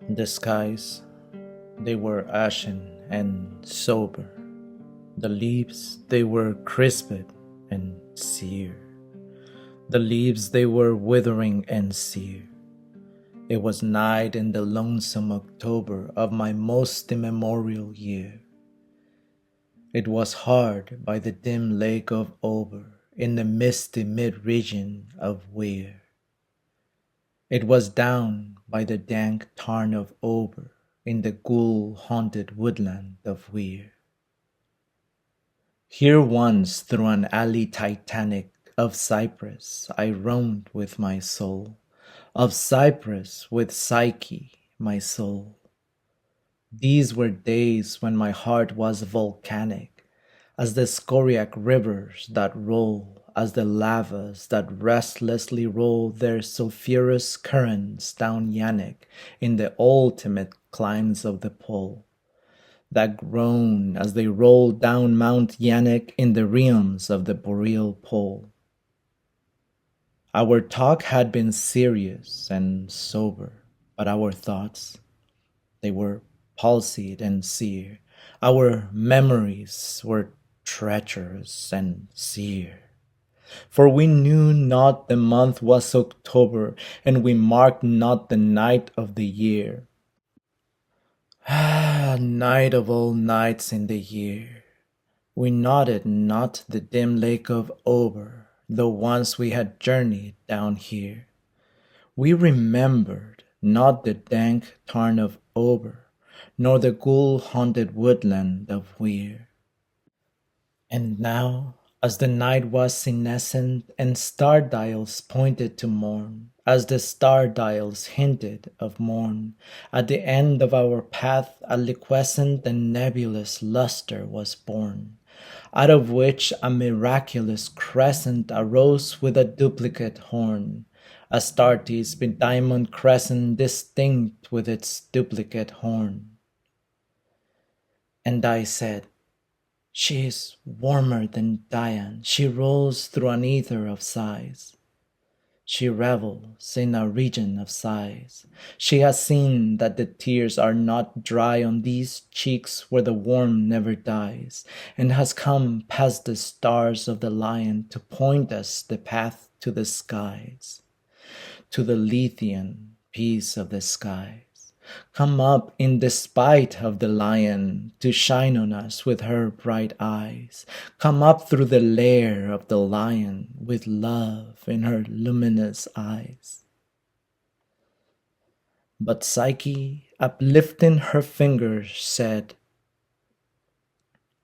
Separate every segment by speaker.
Speaker 1: The skies, they were ashen and sober. The leaves, they were crisped and sere. The leaves, they were withering and sere. It was night in the lonesome October of my most immemorial year. It was hard by the dim lake of Ober in the misty mid-region of Weir. It was down by the dank tarn of Ober in the ghoul-haunted woodland of Weir. Here once through an alley titanic of cypress I roamed with my soul, of cypress with Psyche, my soul. These were days when my heart was volcanic, as the scoriac rivers that roll, as the lavas that restlessly roll their sulphurous currents down Yannick in the ultimate climes of the pole, that groan as they roll down Mount Yannick in the realms of the boreal pole. Our talk had been serious and sober, but our thoughts, they were palsied and sere. Our memories were treacherous and sere. For we knew not the month was October, and we marked not the night of the year. Ah, night of all nights in the year. We noted not the dim lake of Ober, though once we had journeyed down here. We remembered not the dank tarn of Ober, nor the ghoul-haunted woodland of Weir. And now, as the night was senescent and star-dials pointed to morn, as the star-dials hinted of morn, at the end of our path a liquescent and nebulous lustre was born, out of which a miraculous crescent arose with a duplicate horn, Astarte's bediamond crescent distinct with its duplicate horn. And I said, she is warmer than Dian, she rolls through an ether of sighs. She revels in a region of sighs. She has seen that the tears are not dry on these cheeks where the warmth never dies, and has come past the stars of the lion to point us the path to the skies, to the Lethean peace of the skies. Come up in despite of the lion to shine on us with her bright eyes. Come up through the lair of the lion with love in her luminous eyes. But Psyche, uplifting her fingers, said,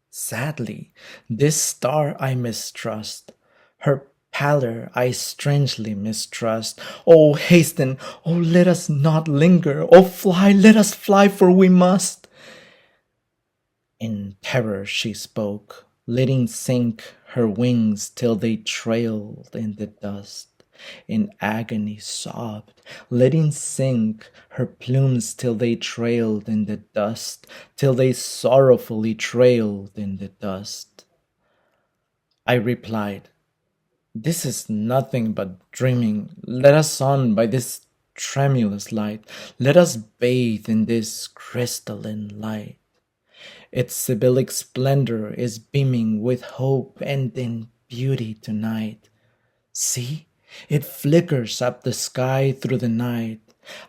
Speaker 1: sadly, this star I mistrust. Her pallor I strangely mistrust. Oh, hasten! Oh, let us not linger! Oh, fly! Let us fly, for we must! In terror she spoke, letting sink her wings till they trailed in the dust. In agony sobbed, letting sink her plumes till they trailed in the dust, till they sorrowfully trailed in the dust. I replied, this is nothing but dreaming. Let us on by this tremulous light. Let us bathe in this crystalline light. Its Sibyllic splendor is beaming with hope and in beauty tonight. See, it flickers up the sky through the night.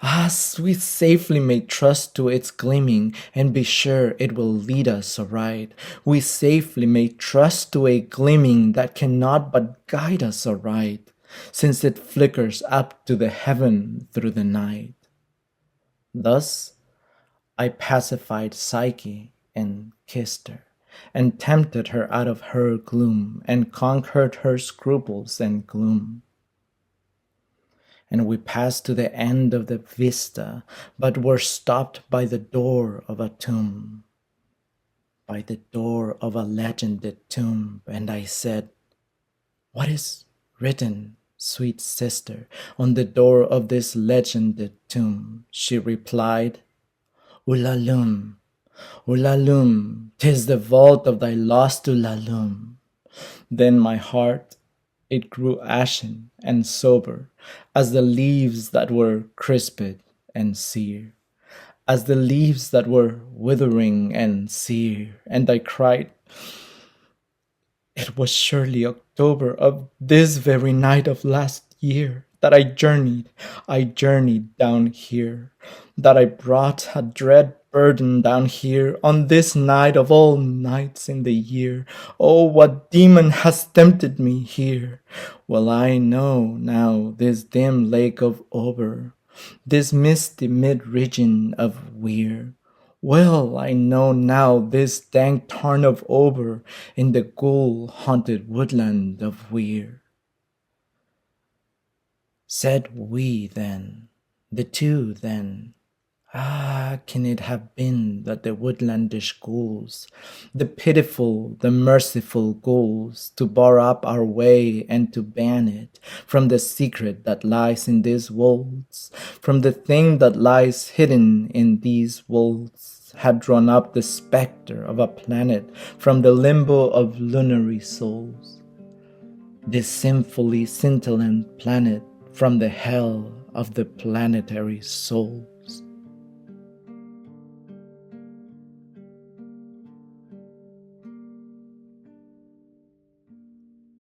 Speaker 1: Ah, we safely may trust to its gleaming, and be sure it will lead us aright. We safely may trust to a gleaming that cannot but guide us aright, since it flickers up to the heaven through the night. Thus I pacified Psyche and kissed her, and tempted her out of her gloom, and conquered her scruples and gloom. And we passed to the end of the vista, but were stopped by the door of a tomb, by the door of a legended tomb, and I said, what is written, sweet sister, on the door of this legended tomb? She replied, Ulalume, Ulalume, 'tis the vault of thy lost Ulalume. Then my heart, it grew ashen and sober as the leaves that were crisped and sere. as the leaves that were withering and sere, and I cried, it was surely October of this very night of last year that I journeyed down here, that I brought a dread burden down here on this night of all nights in the year. Oh, what demon has tempted me here? Well, I know now this dim lake of Ober, this misty mid-region of Weir. Well, I know now this dank tarn of Ober in the ghoul-haunted woodland of Weir. Said we then, the two then, ah, can it have been that the woodlandish ghouls, the pitiful, the merciful ghouls, to bar up our way and to ban it from the secret that lies in these wolds, from the thing that lies hidden in these wolds, had drawn up the spectre of a planet from the limbo of lunary souls, this sinfully scintillant planet from the hell of the planetary soul.